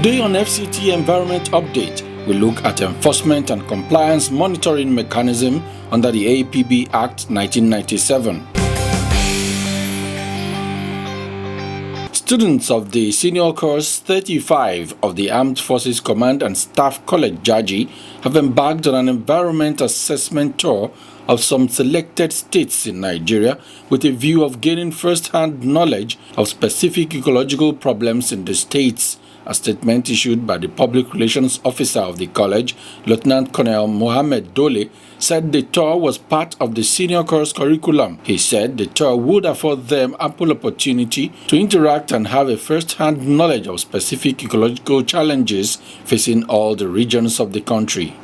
Today on FCTA Environment Update, we look at enforcement and compliance monitoring mechanism under the APB Act 1997. Students of the senior course 35 of the Armed Forces Command and Staff College Jaji have embarked on an environment assessment tour of some selected states in Nigeria with a view of gaining first-hand knowledge of specific ecological problems in the states. A statement issued by the Public Relations Officer of the college, Lieutenant Colonel Mohammed Dole, said the tour was part of the senior course curriculum. He said the tour would afford them ample opportunity to interact and have a first-hand knowledge of specific ecological challenges facing all the regions of the country.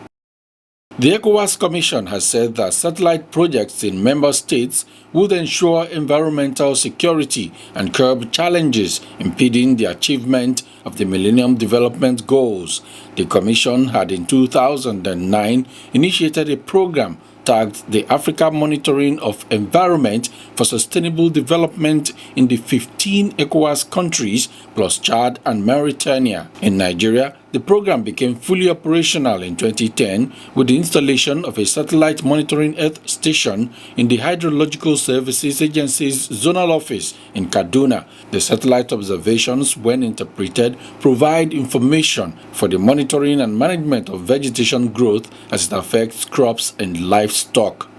The ECOWAS Commission has said that satellite projects in member states would ensure environmental security and curb challenges impeding the achievement of the Millennium Development Goals. The Commission had in 2009 initiated a program tagged the Africa Monitoring of Environment for Sustainable Development in the 15 ECOWAS countries plus Chad and Mauritania. In Nigeria, the program became fully operational in 2010 with the installation of a satellite monitoring earth station in the Hydrological Services Agency's zonal office in Kaduna. The satellite observations, when interpreted, provide information for the monitoring and management of vegetation growth as it affects crops and livestock.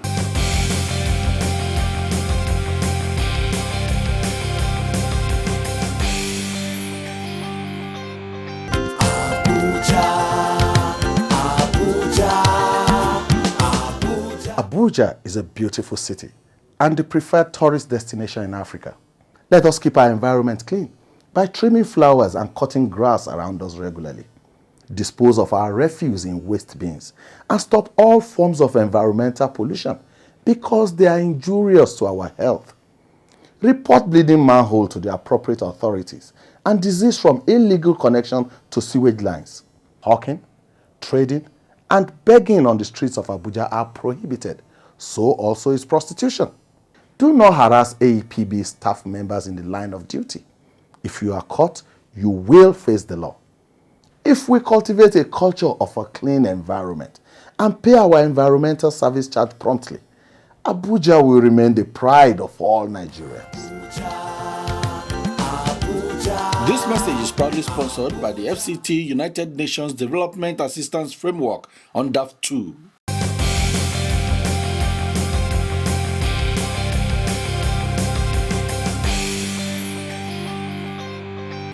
Abuja is a beautiful city and the preferred tourist destination in Africa. Let us keep our environment clean by trimming flowers and cutting grass around us regularly. Dispose of our refuse in waste bins and stop all forms of environmental pollution because they are injurious to our health. Report bleeding manhole to the appropriate authorities and disease from illegal connection to sewage lines. Hawking, trading, and begging on the streets of Abuja are prohibited. So also is prostitution. Do not harass AEPB staff members in the line of duty. If you are caught, you will face the law. If we cultivate a culture of a clean environment and pay our environmental service charge promptly, Abuja will remain the pride of all Nigerians. This message is proudly sponsored by the FCTA United Nations Development Assistance Framework UNDAF 2.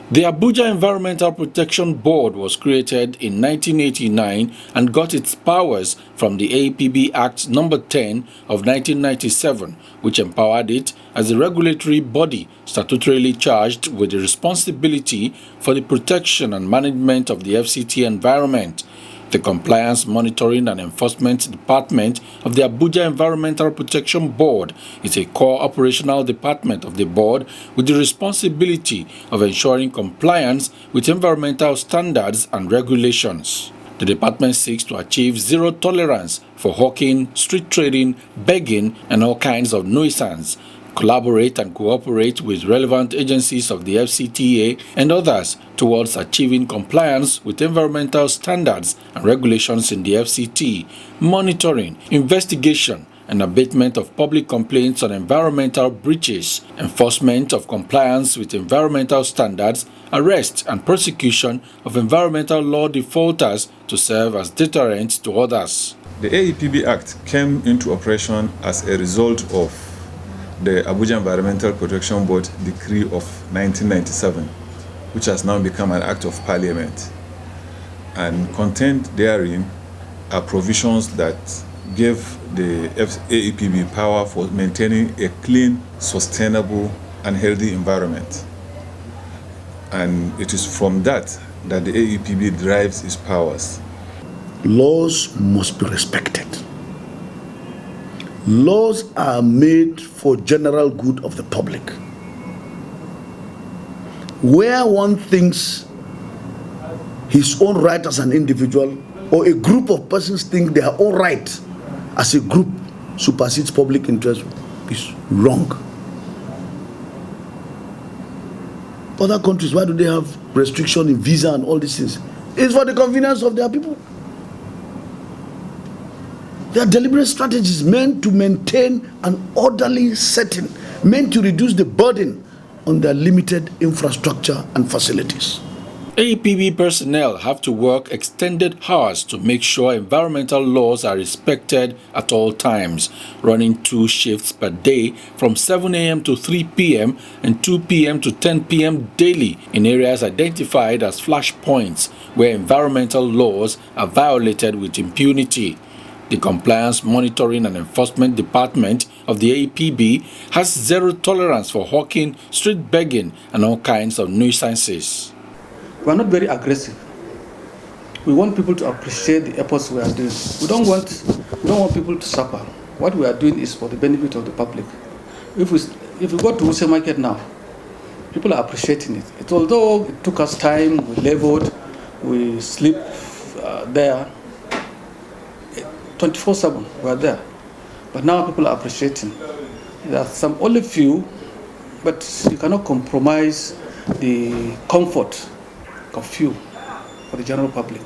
The Abuja Environmental Protection Board was created in 1989 and got its powers from the APB Act No. 10 of 1997, which empowered it as a regulatory body statutorily charged with the responsibility for the protection and management of the FCTA environment. The Compliance Monitoring and Enforcement Department of the Abuja Environmental Protection Board is a core operational department of the board with the responsibility of ensuring compliance with environmental standards and regulations. The department seeks to achieve zero tolerance for hawking, street trading, begging, and all kinds of nuisance, collaborate and cooperate with relevant agencies of the FCTA and others towards achieving compliance with environmental standards and regulations in the FCT, monitoring, investigation, and abatement of public complaints on environmental breaches, enforcement of compliance with environmental standards, arrest and prosecution of environmental law defaulters to serve as deterrent to others. The AEPB Act came into operation as a result of the Abuja Environmental Protection Board Decree of 1997, which has now become an Act of Parliament. And contained therein are provisions that give the AEPB power for maintaining a clean, sustainable, and healthy environment. And it is from that the AEPB derives its powers. Laws must be respected. Laws are made for general good of the public. Where one thinks his own right as an individual or a group of persons think their own right as a group supersedes public interest is wrong. Other countries, why do they have restriction in visa and all these things is for the convenience of their people. They are deliberate strategies meant to maintain an orderly setting, meant to reduce the burden on their limited infrastructure and facilities. APB personnel have to work extended hours to make sure environmental laws are respected at all times, running 2 shifts per day from 7 a.m. to 3 p.m. and 2 p.m. to 10 p.m. daily in areas identified as flashpoints where environmental laws are violated with impunity. The Compliance Monitoring and Enforcement Department of the APB has zero tolerance for hawking, street begging, and all kinds of nuisances. We are not very aggressive. We want people to appreciate the efforts we are doing. We don't want people to suffer. What we are doing is for the benefit of the public. If we go to Wuse Market now, people are appreciating it. Although it took us time, we leveled, we sleep there, 24/7 we are there. But now people are appreciating. There are some only few, but you cannot compromise the comfort of few for the general public.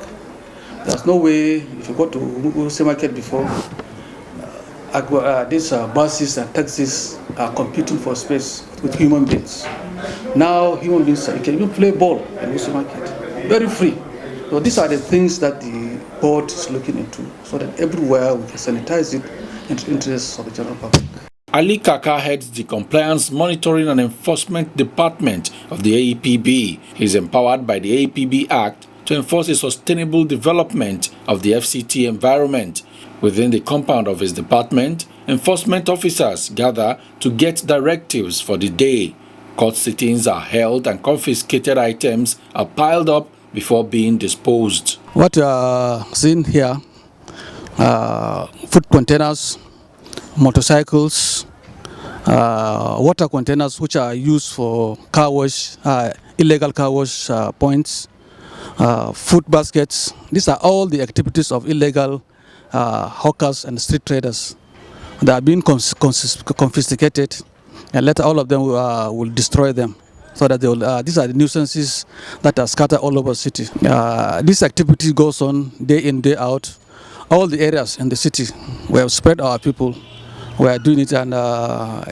There's no way, if you go to Wuse Market before, these buses and taxis are competing for space with human beings. Now human beings, you can even play ball in Wuse Market, very free. So these are the things that the board is looking into, so that everywhere we can sanitize it in the interests of the general public. Ali Kaka heads the Compliance Monitoring and Enforcement Department of the APB. He is empowered by the APB Act to enforce a sustainable development of the FCTA environment. Within the compound of his department, enforcement officers gather to get directives for the day. Court sittings are held and confiscated items are piled up before being disposed. What you are seeing here, food containers, motorcycles, water containers which are used for car wash, illegal car wash points, food baskets. These are all the activities of illegal hawkers and street traders. They are being confiscated, and later all of them will destroy them. So that they will, these are the nuisances that are scattered all over the city. This activity goes on day in, day out. All the areas in the city, we have spread our people. We are doing it, and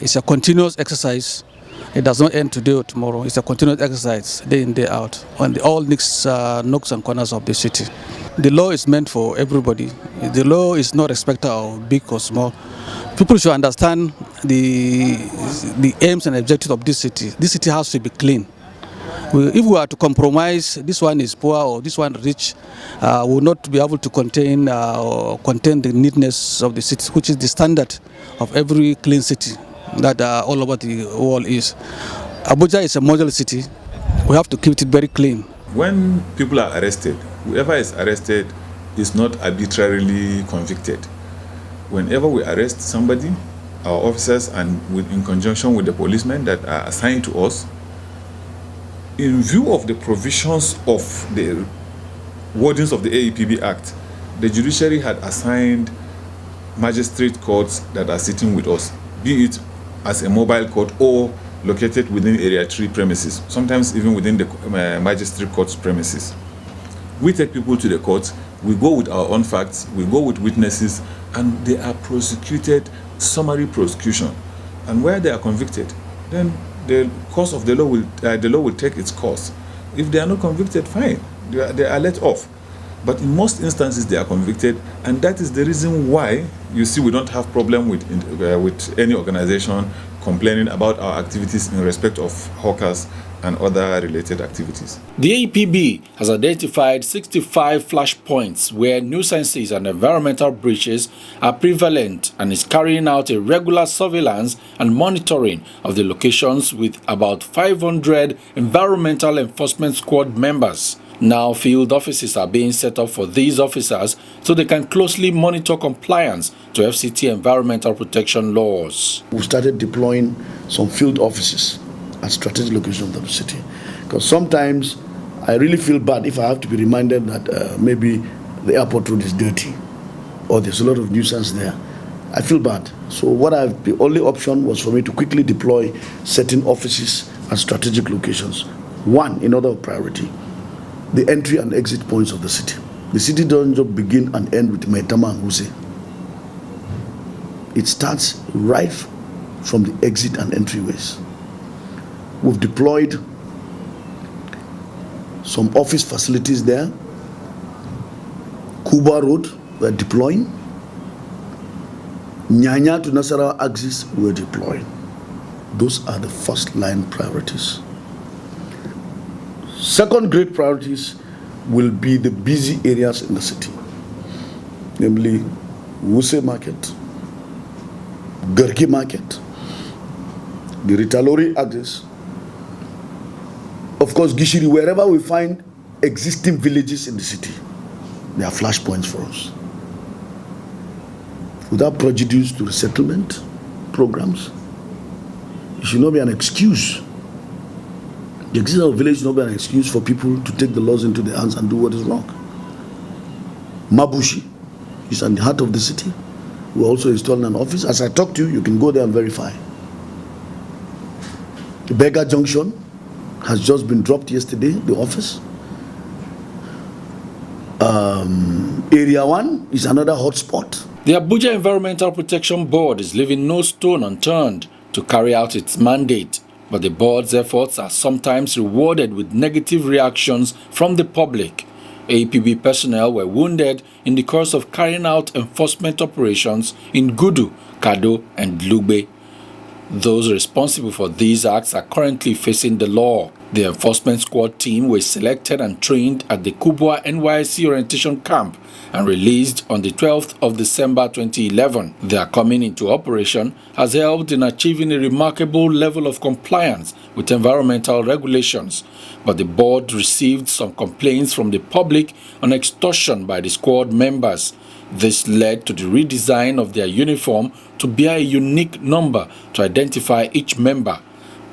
it's a continuous exercise. It does not end today or tomorrow. It's a continuous exercise, day in, day out, on all nooks and corners of the city. The law is meant for everybody. The law is not respected of big or small. People should understand the aims and objectives of this city. This city has to be clean. If we are to compromise, this one is poor or this one rich, we will not be able to contain the neatness of the city, which is the standard of every clean city that all over the world is. Abuja is a model city. We have to keep it very clean. When people are arrested, whoever is arrested is not arbitrarily convicted. Whenever we arrest somebody, our officers, and in conjunction with the policemen that are assigned to us, in view of the provisions of the wordings of the AEPB Act, the judiciary had assigned magistrate courts that are sitting with us, be it as a mobile court or located within Area 3 premises, sometimes even within the magistrate court's premises. We take people to the courts, we go with our own facts, we go with witnesses, and they are prosecuted, summary prosecution. And where they are convicted, then the course of the law will take its course. If they are not convicted, fine, they are let off. But in most instances, they are convicted, and that is the reason why you see we don't have problem with any organization complaining about our activities in respect of hawkers and other related activities. The APB has identified 65 flashpoints where nuisances and environmental breaches are prevalent and is carrying out a regular surveillance and monitoring of the locations with about 500 environmental enforcement squad members. Now field offices are being set up for these officers so they can closely monitor compliance to FCTA environmental protection laws. We started deploying some field offices at strategic locations of the city, because sometimes I really feel bad if I have to be reminded that maybe the airport road is dirty or there's a lot of nuisance there. I feel bad. So the only option was for me to quickly deploy certain offices at strategic locations One, in order of priority, the entry and exit points of the city. The city doesn't just begin and end with Maitama and Huse. It starts right from the exit and entryways. We've deployed some office facilities there. Kuba Road, we're deploying. Nyanya to Nasarawa axis, we're deploying. Those are the first line priorities. Second great priorities will be the busy areas in the city, namely Wuse Market, Garki Market, the Ritalori axis, of course Gishiri, wherever we find existing villages in the city, they are flashpoints for us. Without prejudice to resettlement programs, it should not be an excuse. The existence of village should not be an excuse for people to take the laws into their hands and do what is wrong. Mabushi is in the heart of the city. We also installed an office. As I talk to you, you can go there and verify. The Bega Junction has just been dropped yesterday, the office. Area 1 is another hotspot. The Abuja Environmental Protection Board is leaving no stone unturned to carry out its mandate, but the board's efforts are sometimes rewarded with negative reactions from the public. APB personnel were wounded in the course of carrying out enforcement operations in Gudu, Kado, and Lugbe. Those responsible for these acts are currently facing the law. The enforcement squad team was selected and trained at the Kubwa NYC orientation camp and released on the 12th of December 2011. Their coming into operation has helped in achieving a remarkable level of compliance with environmental regulations, but the board received some complaints from the public on extortion by the squad members. This led to the redesign of their uniform to bear a unique number to identify each member.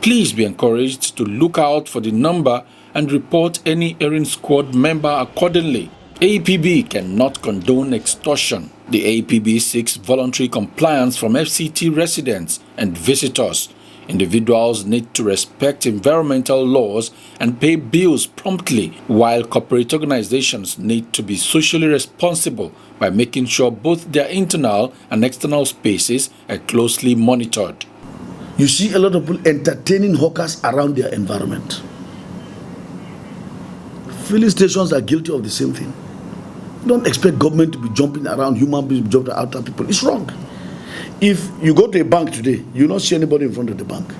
Please be encouraged to look out for the number and report any erring squad member accordingly. APB cannot condone extortion. The APB seeks voluntary compliance from FCT residents and visitors. Individuals need to respect environmental laws and pay bills promptly, while corporate organizations need to be socially responsible by making sure both their internal and external spaces are closely monitored. You see a lot of people entertaining hawkers around their environment. Filling stations are guilty of the same thing. Don't expect government to be jumping around, human beings jumping after people. It's wrong. If you go to a bank today, you don't see anybody in front of the bank.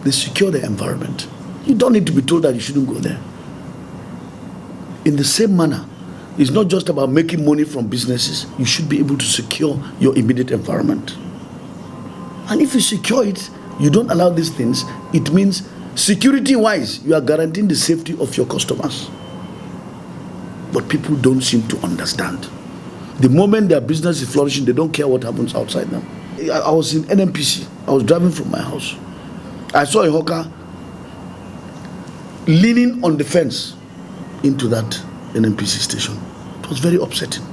They secure the environment. You don't need to be told that you shouldn't go there. In the same manner, it's not just about making money from businesses. You should be able to secure your immediate environment. And if you secure it, you don't allow these things, it means security-wise, you are guaranteeing the safety of your customers. But people don't seem to understand. The moment their business is flourishing, they don't care what happens outside them. I was in NMPC. I was driving from my house. I saw a hawker leaning on the fence into that NMPC station. It was very upsetting.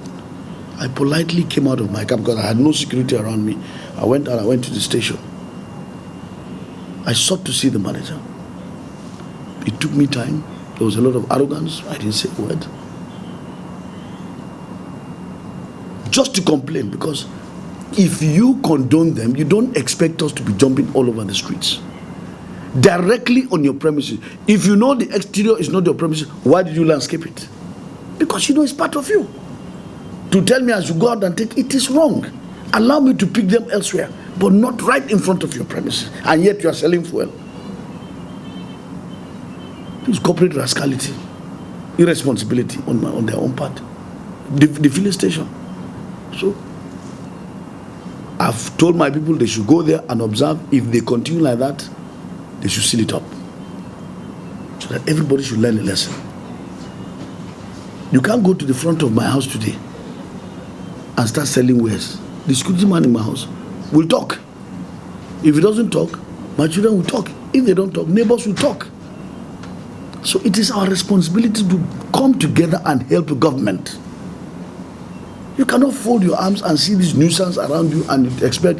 I politely came out of my car because I had no security around me. I went out, I went to the station. I sought to see the manager. It took me time. There was a lot of arrogance. I didn't say a word. Just to complain, because if you condone them, you don't expect us to be jumping all over the streets. Directly on your premises. If you know the exterior is not your premises, why did you landscape it? Because you know it's part of you. To tell me I should go out and take it is wrong. Allow me to pick them elsewhere, but not right in front of your premises. And yet you are selling fuel. It's corporate rascality, irresponsibility on their own part. The filling station. So I've told my people they should go there and observe. If they continue like that, they should seal it up, so that everybody should learn a lesson. You can't go to the front of my house today and start selling wares. The security man in my house will talk. If he doesn't talk, my children will talk. If they don't talk, neighbors will talk. So it is our responsibility to come together and help the government. You cannot fold your arms and see this nuisance around you and you expect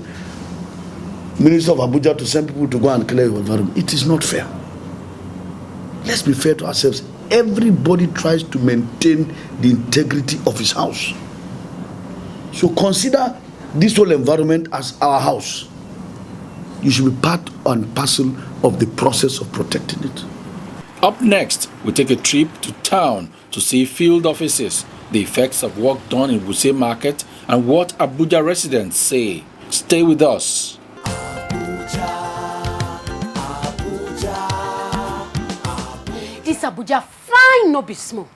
Minister of Abuja to send people to go and clear your environment. It is not fair. let's be fair to ourselves. Everybody tries to maintain the integrity of his house. So consider this whole environment as our house. You should be part and parcel of the process of protecting it. Up next, we take a trip to town to see field offices, the effects of work done in Wuse Market, and what Abuja residents say. Stay with us. This Abuja fine no be small.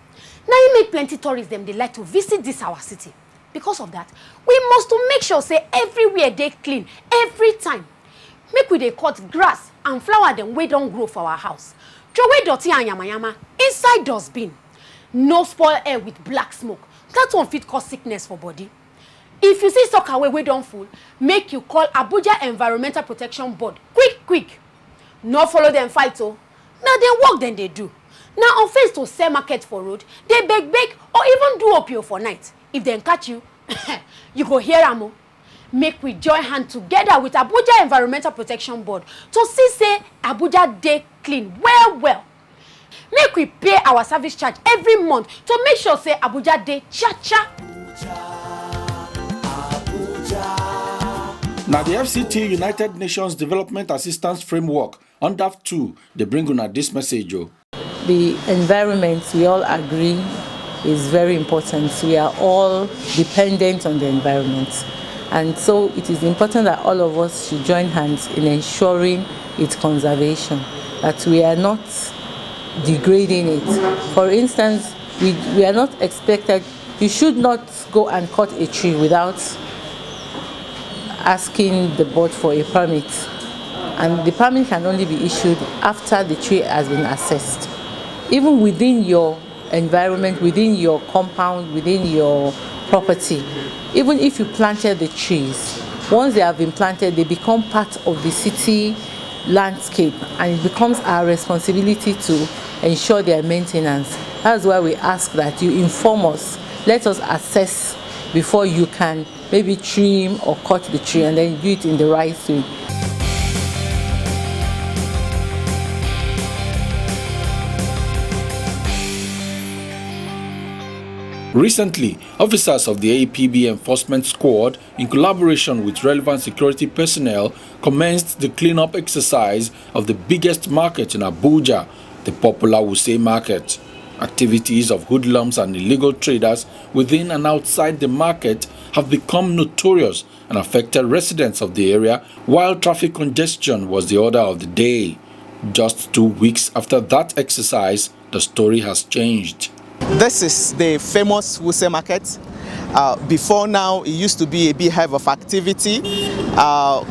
Now you make plenty tourists them they like to visit this our city. Because of that, we must to make sure say everywhere they clean every time. Make we dey cut grass and flower them wey don't grow for our house. Throw away dirty and yamayama inside dustbin. No spoil air with black smoke. That one fit cause sickness for body. If you see sock away wey don't full, make you call Abuja Environmental Protection Board quick. No follow them fight oh. Now they work then they do. Now offense to sell market for road, they beg or even do opio for night. If they catch you, you go hear am. Make we join hand together with Abuja Environmental Protection Board to see say Abuja dey clean well. Make we pay our service charge every month to make sure say Abuja dey cha-cha. Now the FCTA United Nations Development Assistance Framework, UNDAF 2, they bring on this message. The environment, we all agree, is very important. We are all dependent on the environment. And so it is important that all of us should join hands in ensuring its conservation, that we are not degrading it. For instance, we are not expected, you should not go and cut a tree without asking the board for a permit. And the permit can only be issued after the tree has been assessed. Even within your environment, within your compound, within your property, even if you planted the trees, once they have been planted, they become part of the city landscape, and it becomes our responsibility to ensure their maintenance. That's why we ask that you inform us, let us assess before you can maybe trim or cut the tree, and then do it in the right way. Recently, officers of the APB Enforcement Squad, in collaboration with relevant security personnel, commenced the cleanup exercise of the biggest market in Abuja, the popular Wuse Market. Activities of hoodlums and illegal traders within and outside the market have become notorious and affected residents of the area, while traffic congestion was the order of the day. Just 2 weeks after that exercise, the story has changed. This is the famous Wuse Market. Before now, it used to be a beehive of activity.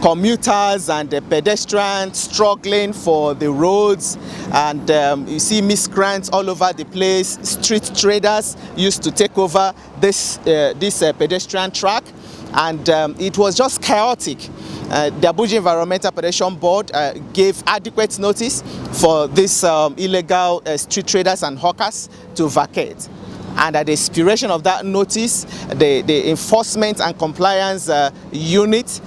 Commuters and pedestrians struggling for the roads, and you see miscreants all over the place. Street traders used to take over this pedestrian track, and it was just chaotic. The Abuja Environmental Protection Board gave adequate notice for these illegal street traders and hawkers to vacate. And at the expiration of that notice, the enforcement and compliance unit,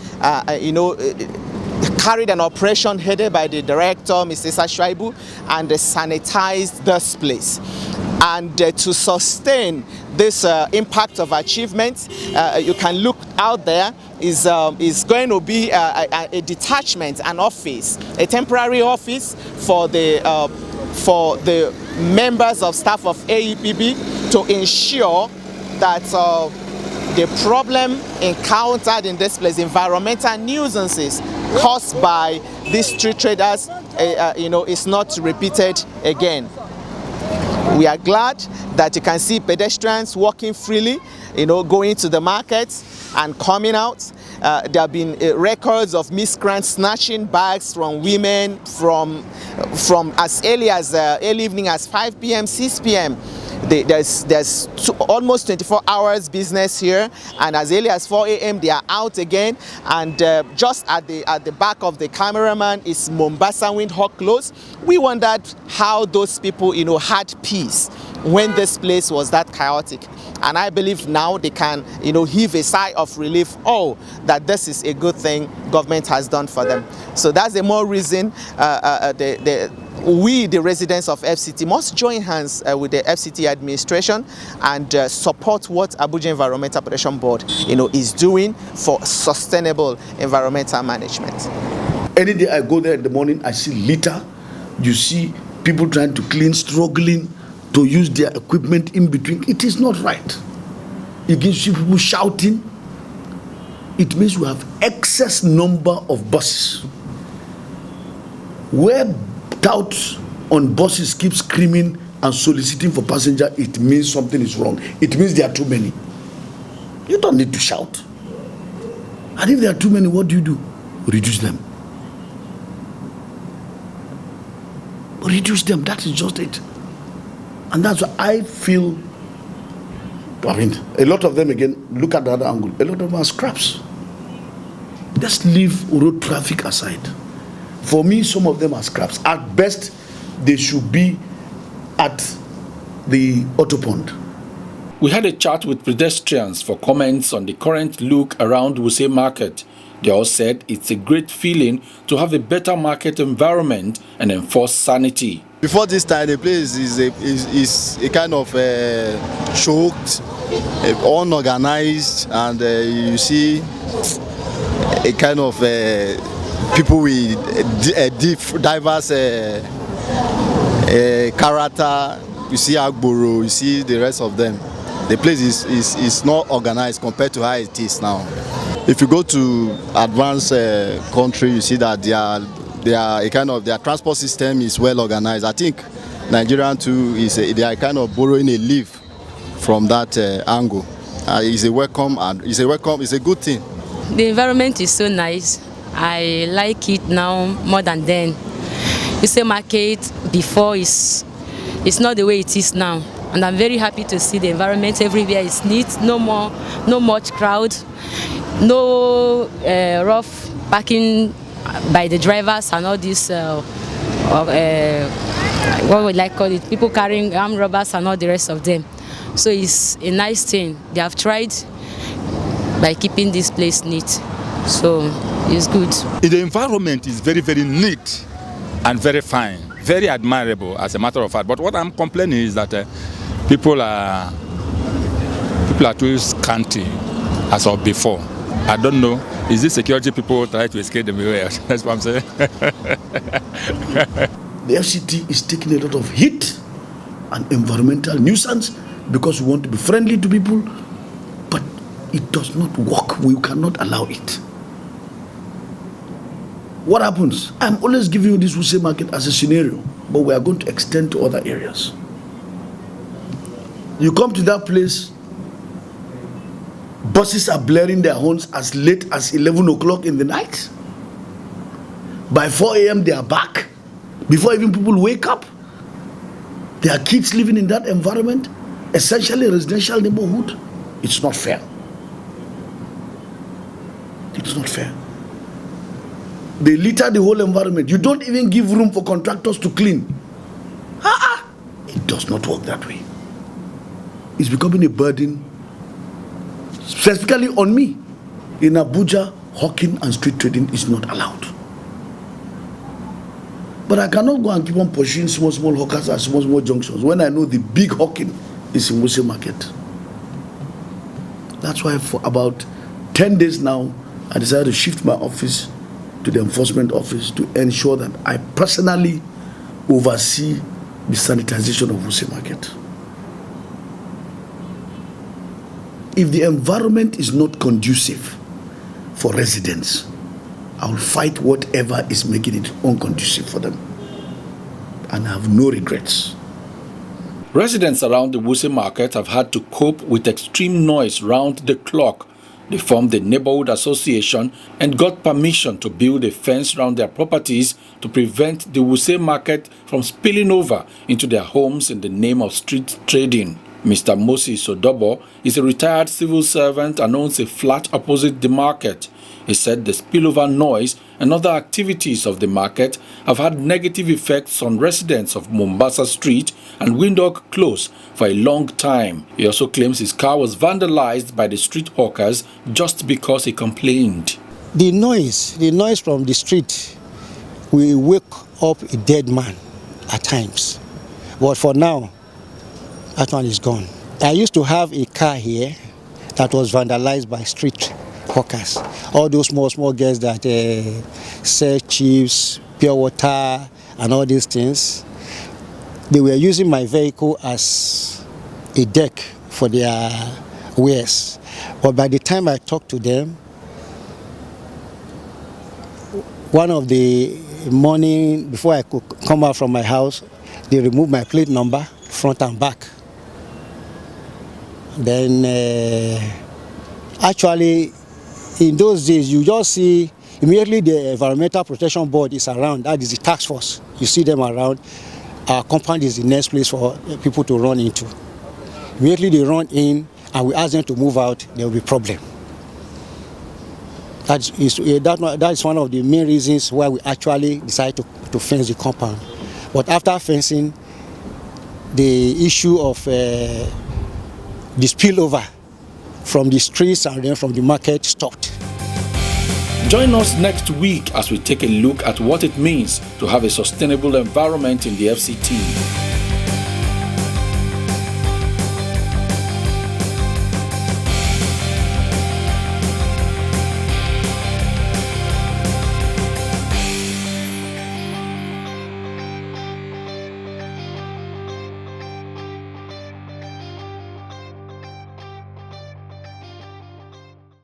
carried an operation headed by the director, Mr. Shaibu, and sanitized this place. And to sustain this impact of achievement, you can look out there, is going to be a detachment, an office, a temporary office for the members of staff of AEPB to ensure that the problem encountered in this place, environmental nuisances caused by these street traders, is not repeated again. We are glad that you can see pedestrians walking freely, going to the market and coming out. There have been records of miscreants snatching bags from women from as early as early evening as 5 p.m., 6 p.m. There's almost 24 hours business here, and as early as 4 a.m. they are out again. And just at the back of the cameraman is Mombasa Windhawk Close. We wondered how those people had peace when this place was that chaotic. And I believe now they can heave a sigh of relief, that this is a good thing government has done for them. So that's the more reason we, the residents of FCT, must join hands with the FCT administration and support what Abuja Environmental Protection Board, is doing for sustainable environmental management. Any day I go there in the morning, I see litter. You see people trying to clean, struggling to use their equipment in between. It is not right. You can see people shouting. It means we have excess number of buses. Where touts on buses keep screaming and soliciting for passenger, it means something is wrong. It means there are too many. You don't need to shout. And if there are too many, what do? Reduce them. Reduce them, that is just it. And that's why I feel, a lot of them, again, look at the other angle, a lot of them are scraps. Let's leave road traffic aside. For me, some of them are scraps. At best, they should be at the auto pond. We had a chat with pedestrians for comments on the current look around Wuse Market. They all said it's a great feeling to have a better market environment and enforce sanity. Before this time, the place is a kind of choked, unorganized, and you see a kind of people with diverse character. You see Agboro, you see the rest of them. The place is not organized compared to how it is now. If you go to advanced country, you see that their transport system is well organized. I think Nigerian too they are kind of borrowing a leaf from that angle. It's a good thing. The environment is so nice. I like it now more than then. Wuse Market before is not the way it is now, and I'm very happy to see the environment everywhere is neat. No much crowd. No rough parking by the drivers and all this, what would I call it, people carrying armed robbers and all the rest of them. So it's a nice thing. They have tried by keeping this place neat. So it's good. The environment is very, very neat and very fine, very admirable as a matter of fact. But what I'm complaining is that people are too scanty as of before. I don't know. Is this security people try to escape them away? That's what I'm saying. The FCT is taking a lot of heat and environmental nuisance because we want to be friendly to people, but it does not work. We cannot allow it. What happens? I'm always giving you this Wuse Market as a scenario, but we are going to extend to other areas. You come to that place, buses are blaring their horns as late as 11 o'clock in the night. By 4 a.m. they are back. Before even people wake up. There are kids living in that environment, essentially a residential neighborhood. It's not fair. It's not fair. They litter the whole environment. You don't even give room for contractors to clean. It does not work that way. It's becoming a burden, specifically on me. In Abuja, hawking and street trading is not allowed. But I cannot go and keep on pursuing small hawkers at small junctions when I know the big hawking is in Wuse Market. That's why for about 10 days now, I decided to shift my office to the enforcement office to ensure that I personally oversee the sanitization of Wuse Market. If the environment is not conducive for residents, I will fight whatever is making it unconducive for them. And I have no regrets. Residents around the Wuse Market have had to cope with extreme noise round the clock. They formed a neighborhood association and got permission to build a fence around their properties to prevent the Wuse Market from spilling over into their homes in the name of street trading. Mr. Moses Odobo is a retired civil servant and owns a flat opposite the market. He said the spillover noise and other activities of the market have had negative effects on residents of Mombasa Street and Windhoek Close for a long time. He also claims his car was vandalized by the street hawkers just because he complained. The noise from the street will wake up a dead man. at times. But for now, that one is gone. I used to have a car here that was vandalized by street hawkers. All those small girls that sell chips, pure water, and all these things. They were using my vehicle as a deck for their wares. But by the time I talked to them, one of the morning before I could come out from my house, they removed my plate number, front and back. Then actually, in those days, you just see immediately the Environmental Protection Board is around. That is the task force. You see them around. Our compound is the next place for people to run into. Immediately they run in and we ask them to move out, there will be problem. That is one of the main reasons why we actually decided to fence the compound. But after fencing, the issue of the spillover from the streets and then from the market stopped. Join us next week as we take a look at what it means to have a sustainable environment in the FCT.